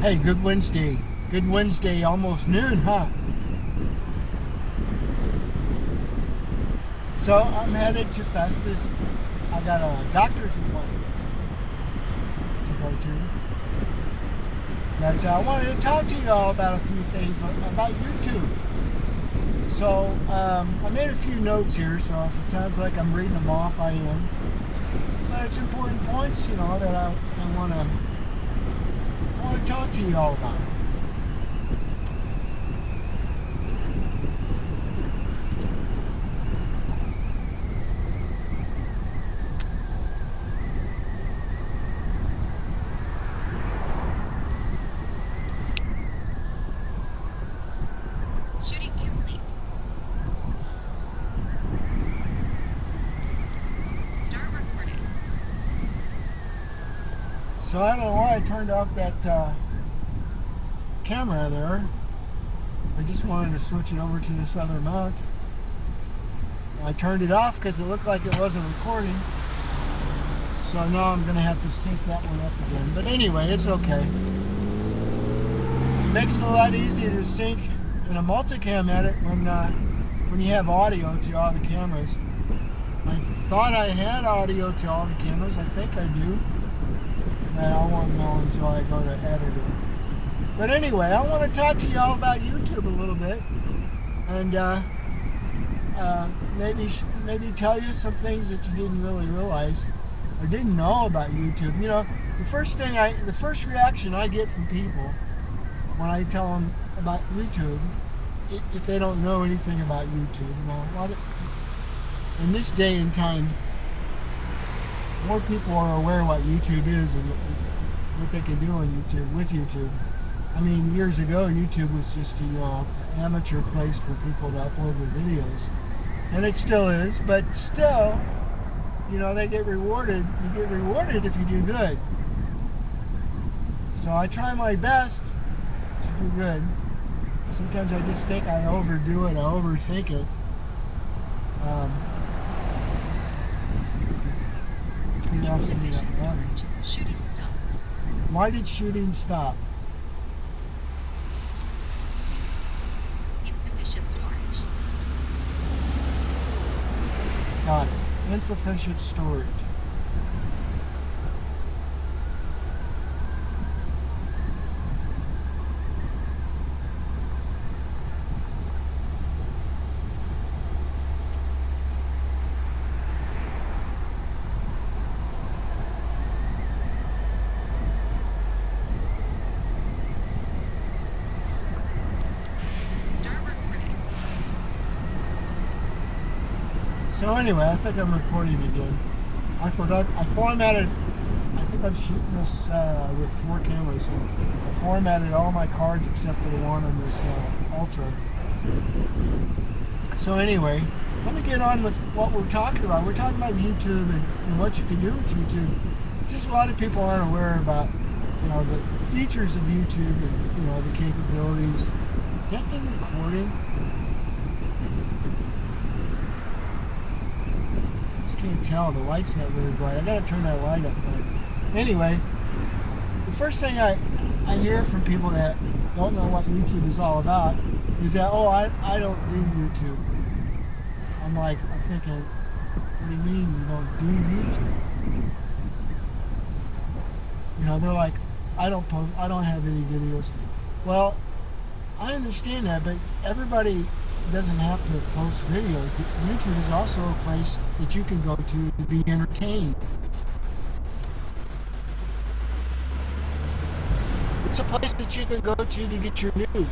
Hey, good Wednesday. Good Wednesday, almost noon, huh? So I'm headed to Festus. I got a doctor's appointment to go to. But I wanted to talk to you all about a few things about YouTube. So I made a few notes here, so if it sounds like I'm reading them off, I am. But it's important points, that I want to talk to you all about. Shooting complete. Start recording. So I don't know why I turned off that camera there. I just wanted to switch it over to this other mount. I turned it off because it looked like it wasn't recording. So now I'm going to have to sync that one up again. But anyway, it's okay. It makes it a lot easier to sync in a multicam edit when you have audio to all the cameras. I thought I had audio to all the cameras. I think I do. But I won't know until I go to editor. But anyway, I want to talk to you all about YouTube a little bit. And maybe tell you some things that you didn't really realize or didn't know about YouTube. The first reaction I get from people when I tell them about YouTube, if they don't know anything about YouTube, in this day and time, more people are aware of what YouTube is and what they can do on YouTube with YouTube. I mean, years ago, YouTube was just an amateur place for people to upload their videos, and it still is. But still, they get rewarded. You get rewarded if you do good. So I try my best to do good. Sometimes I just think I overdo it, I overthink it. Insufficient storage. Shooting stopped. Why did shooting stop? Insufficient storage. Got it. Insufficient storage. So anyway, I think I'm recording again. I forgot, I formatted, I think I'm shooting this with 4 cameras. I formatted all my cards except for the one on this Ultra. So anyway, let me get on with what we're talking about. We're talking about YouTube and what you can do with YouTube. Just a lot of people aren't aware about, the features of YouTube and, the capabilities. Is that thing recording? Just can't tell. The light's not really bright. I gotta turn that light up. But anyway, the first thing I hear from people that don't know what YouTube is all about is that, I don't do YouTube. I'm thinking, what do you mean you don't do YouTube? They're like, I don't post, I don't have any videos. Well, I understand that, but everybody doesn't have to post videos. YouTube is also a place that you can go to be entertained. It's a place that you can go to get your news.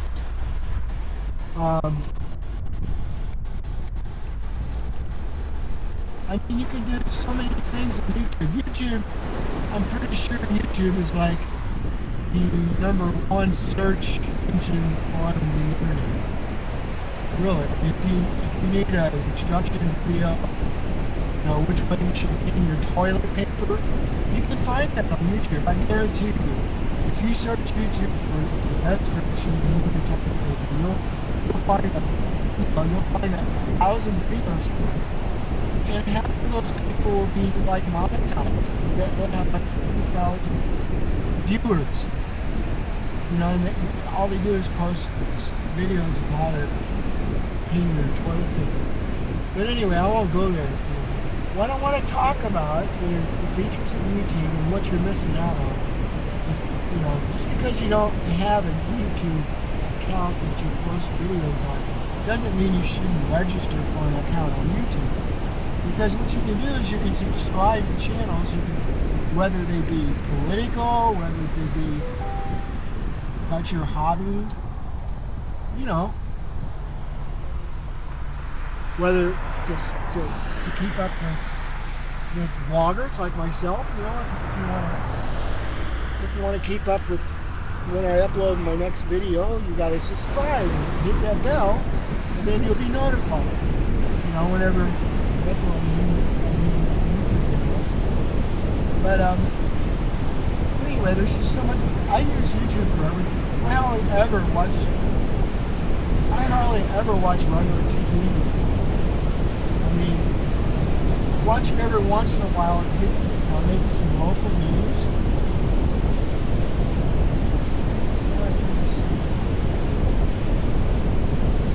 You can do so many things on YouTube. YouTube, I'm pretty sure YouTube is like the #1 search engine on the internet. Really, if you need an instruction video, which way you should clean your toilet paper, you can find that on YouTube. I guarantee you. If you search YouTube for the best direction to clean your toilet paper, you'll find a 1,000 videos. And half of those people will be monetized. They'll have 50,000 viewers. You know, and all they do is post videos of how to clean their toilet paper. But anyway, I won't go there today. What I want to talk about is the features of YouTube and what you're missing out on. You know, just because you don't have a YouTube account that you post videos on doesn't mean you shouldn't register for an account on YouTube. Because what you can do is you can subscribe to channels, whether they be political, whether they be about your hobby, you know, whether just to keep up with vloggers like myself, you know, if you want to keep up with when I upload my next video, you got to subscribe and hit that bell, and then you'll be notified, you know, whenever I upload a new YouTube video. But anyway, there's just so much. I use YouTube for everything. I hardly ever watch regular TV. I mean, watch it every once in a while and get, you know, maybe some local news.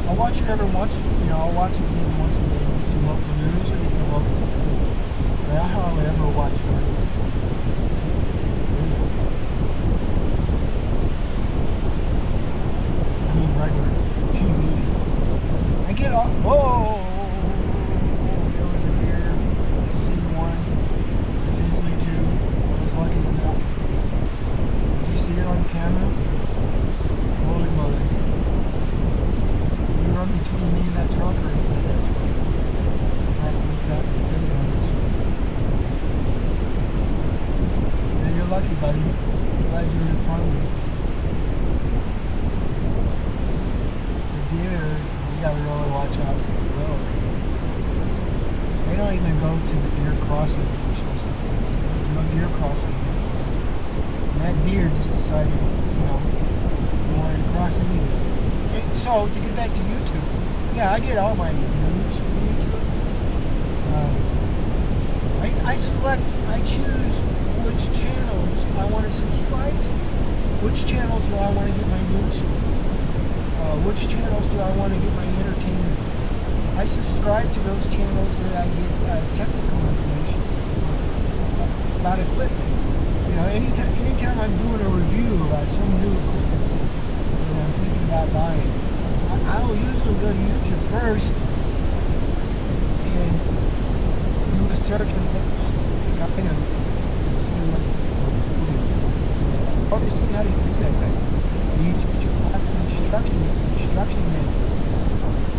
I'll watch it every once, you know, I'll watch it maybe once a day, get some local news or get the local. But I hardly ever watch regular. I mean regular TV. I get off. Whoa! There was a deer. I see one. There's usually two. I was lucky enough. Did you see it on camera? Holy moly. You run between me and that truck or in front of that truck? I have to look back and video on this one. Yeah, you're lucky, buddy. Glad you're in front of me. Deer, you gotta really watch out for the road. They don't even go to the deer crossing that you're supposed to cross. There's no deer crossing. And that deer just decided, you know, he wanted to cross anyway. So, to get back to YouTube, yeah, I get all my news from YouTube. I choose which channels I want to subscribe to. Which channels do I want to get my news from? Which channels do I want to get my entertainment from? I subscribe to those channels that I get technical information about equipment. You know, anytime I'm doing a review about some new equipment that I'm thinking about buying, I will usually go to YouTube first and do a search on that specific item and see what, or just see how to use that thing. YouTube has instruction manual.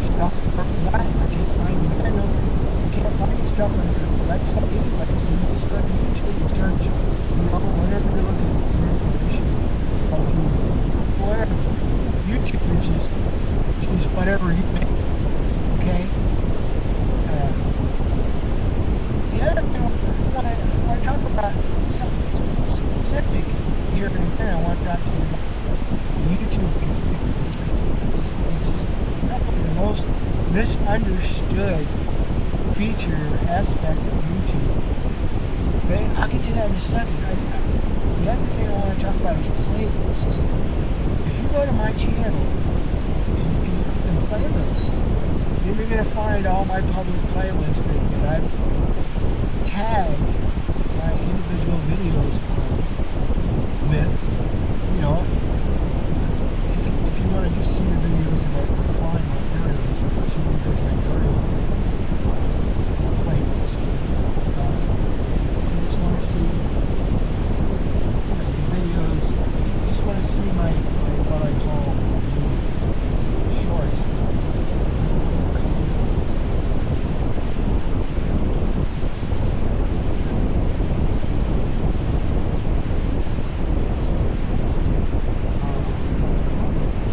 Stuff for that. I can't find the manual. You can't find stuff on your website anyway, so you just go to YouTube and search, you know, whatever you're looking for information. Whatever. YouTube is just whatever you make. Okay? The other thing I want to talk about something specific here and there. I want to talk to you about YouTube is just probably the most misunderstood feature aspect of YouTube. But I'll get to that in a second. The other thing I want to talk about is playlists. If you go to my channel and playlists, then you're going to find all my public playlists that I've tagged my individual videos with, you know. If you want to just see the videos that I find my area, so you can go to my area playlist. If you just want to see the videos, if you just want to see my what I call shorts.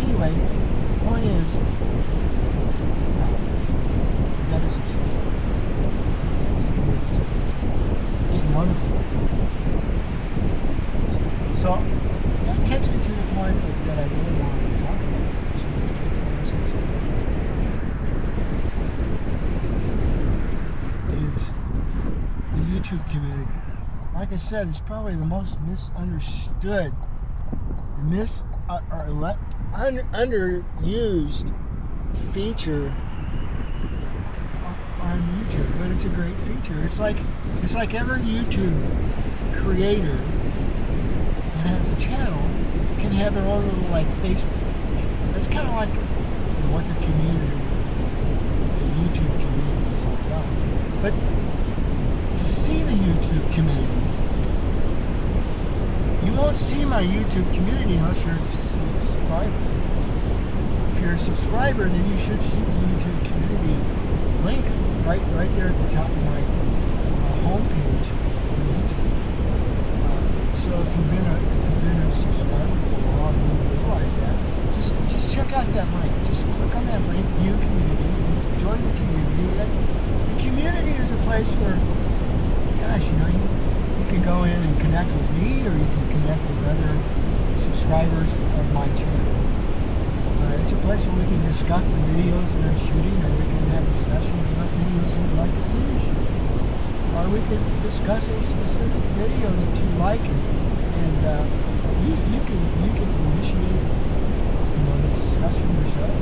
Anyway, the point is, that is getting wonderful. So that takes me to the point that I really want to talk about. Is the YouTube community. Like I said, it's probably the most misunderstood, underused feature on YouTube, but it's a great feature. It's like every YouTube creator that has a channel can have their own little like Facebook page. That's kind of like what the community, the YouTube community is all about. But to see the YouTube community, you won't see my YouTube community unless you're a subscriber. If you're a subscriber, then you should see the YouTube community link right there at the top of my homepage on YouTube. So if you've been a subscriber for a while and you didn't realize that, just check out that link. Just click on that link, view community, join the community. The community is a place where, gosh, you can go in and connect with me, or you can connect with other subscribers of my channel. It's a place where we can discuss the videos that I'm shooting, or we can have discussions about videos you'd like to see me shoot. Or we can discuss a specific video that you like, and you can initiate the discussion yourself.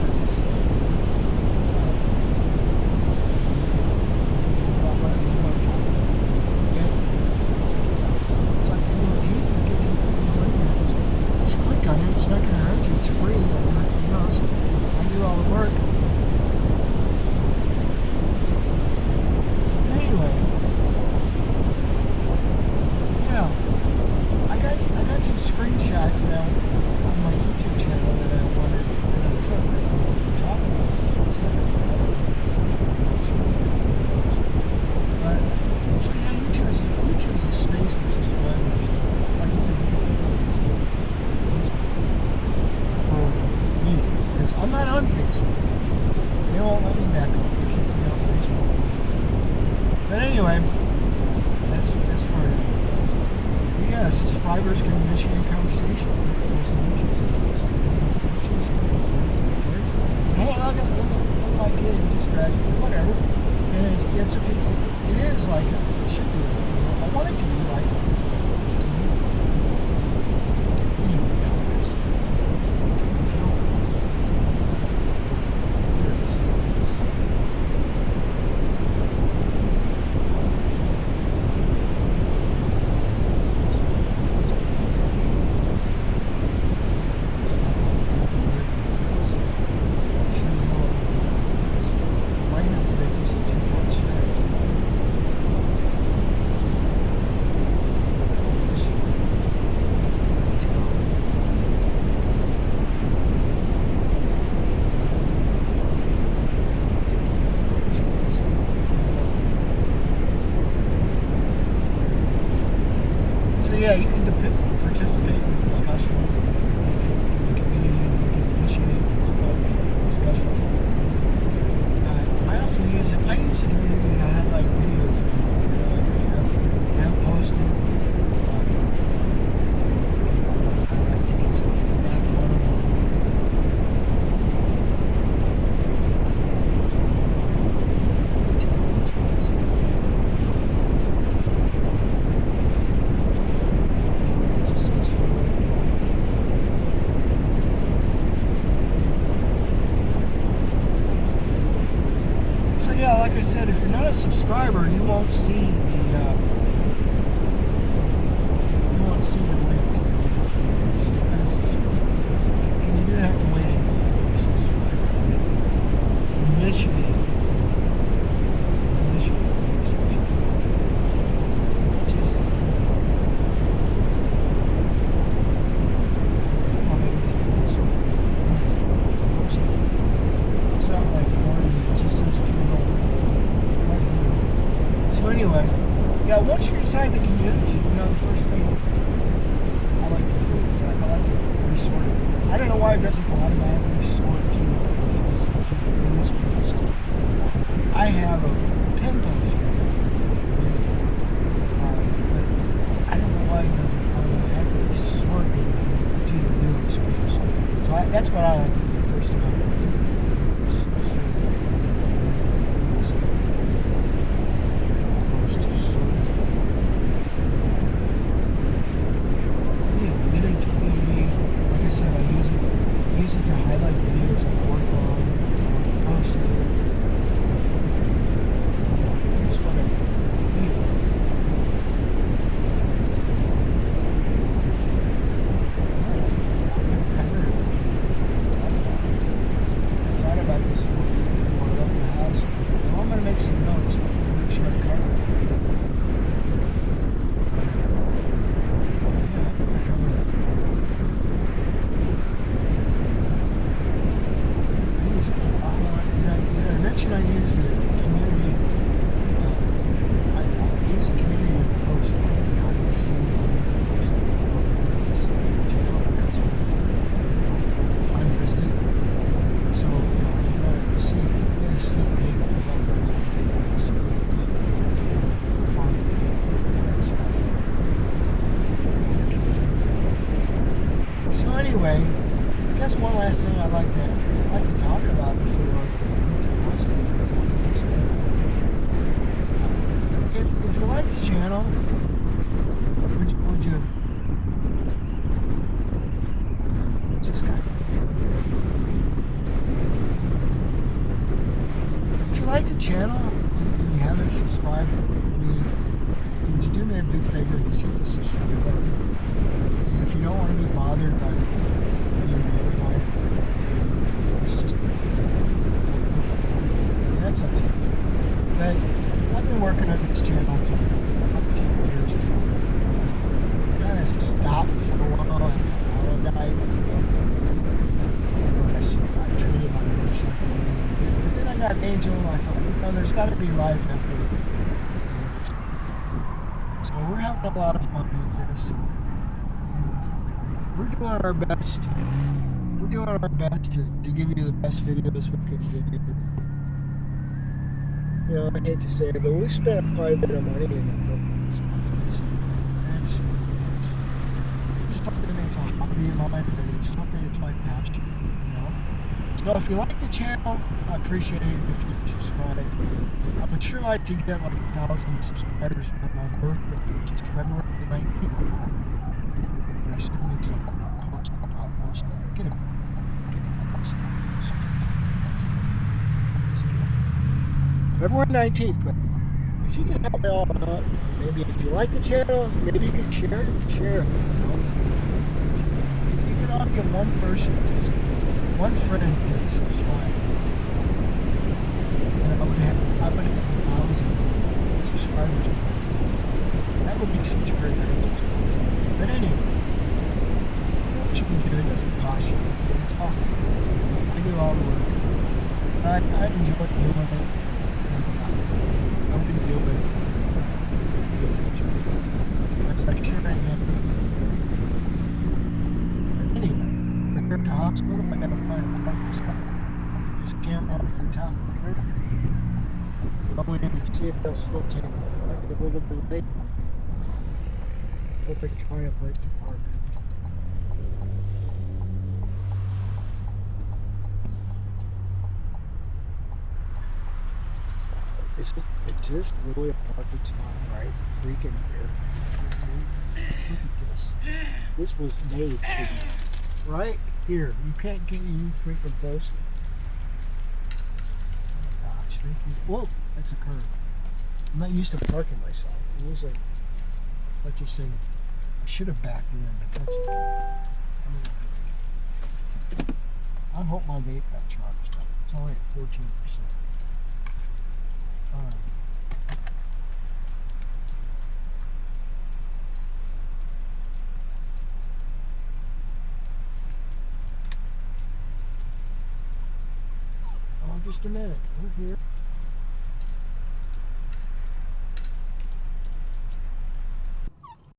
It's like your little teeth that get just click on it. It's not going to hurt you. It's free. Nothing else. I do all the work. Anyway, yeah, I got some screenshots now on my YouTube channel that I took to talk about specifically. But so yeah, YouTube is a space for subscribers. Like I said, you can think of it as Facebook for me, because I'm not on Facebook. They won't let me back on. They keep me on Facebook. But anyway, that's for it. Yeah, subscribers can initiate conversations. Hey, look at my kid, he just graduated, whatever. And it's okay. It is like it should be. I want it to be like. Yeah, you can participate in the discussions in the community. You can initiate discussions. I also use it. I use the community to highlight videos. I have posted. I like to get some feedback on them. So yeah, like I said, if you're not a subscriber, you won't see the link to the video. So you gotta subscribe, and you do have to wait until you're subscribed. Initiate conversation, which is it's not like warning, it just says funeral right here. So anyway. anyway, I guess one last thing I'd like to talk about before we get to the hospital. If you like the channel, would you just kind of, if you like the channel and you haven't subscribed, would you do me a big favor? Just hit the subscribe button. And if you don't want to be bothered by being notified, it's just that's up to you. But I've been working on this channel for a few years now. Kind of stopped for a while and I died. And I treated my motorcycle. But then I got Angel and I thought, there's got to be life after. So we're having a lot of fun with this. And we're doing our best. We're doing our best to give you the best videos we could give you. You know, I hate to say it, but we spent quite a bit of money in this stuff. It's something that's a hobby of mine, but it's something that's my passion, you know? So if you like the channel, I appreciate it if you subscribe. I would sure like to get like 1,000 subscribers on my birthday, which is February the 19th. And I still need some post. Get a February 19th, but if you can help me all out, maybe if you like the channel, maybe you can share it. You know? If you could all get one person, just one friend to subscribe, and I would have 1,000 subscribers. That would be such a great thing. But anyway, what you can do, it doesn't cost you anything. It's all I do all the work. I enjoy doing it. I'm going to deal with it. That's like sure I am. Anyway, we're at the hospital. I got to find a parking spot. This camera up to the top of the curb. We're going in to see if they'll still take it. I get a little bit late. Hope I can try up right to park. Is this really a parking spot right freaking here? Look at this. This was made for you. Right here. You can't get any freaking closer. Oh my gosh. Whoa, that's a curve. I'm not used to parking myself. It was like, let's just say, I should have backed in, but that's okay. I hope my vape got charged up. It's only at 14%. Oh, just a minute. We're here.